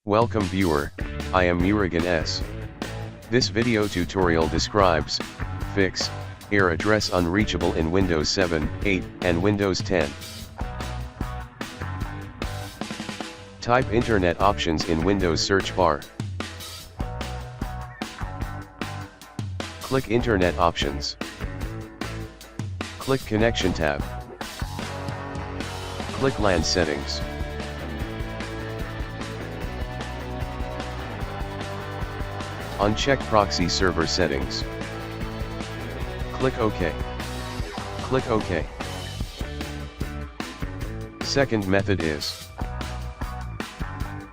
Welcome viewer, I am Murugan S. This video tutorial describes, fix, error address unreachable in Windows 7, 8, and Windows 10. Type Internet options in Windows search bar. Click Internet options. Click Connection tab. Click LAN settings. Uncheck proxy server settings. Click OK. Click OK. Second method is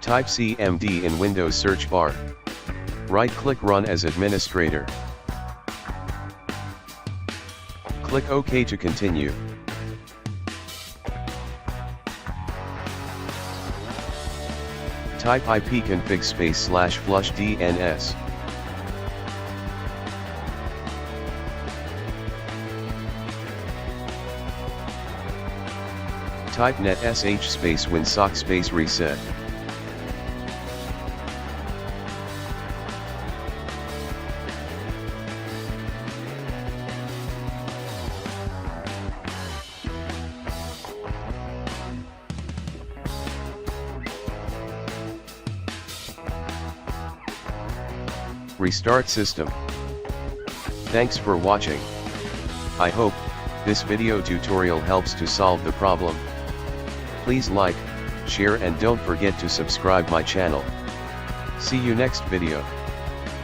type CMD in Windows search bar. Right-click Run as administrator. Click OK to continue. Type ipconfig /flush DNS. Type net sh winsock reset. Restart system. Thanks for watching. I hope this video tutorial helps to solve the problem. Please like, share and don't forget to subscribe my channel. See you next video.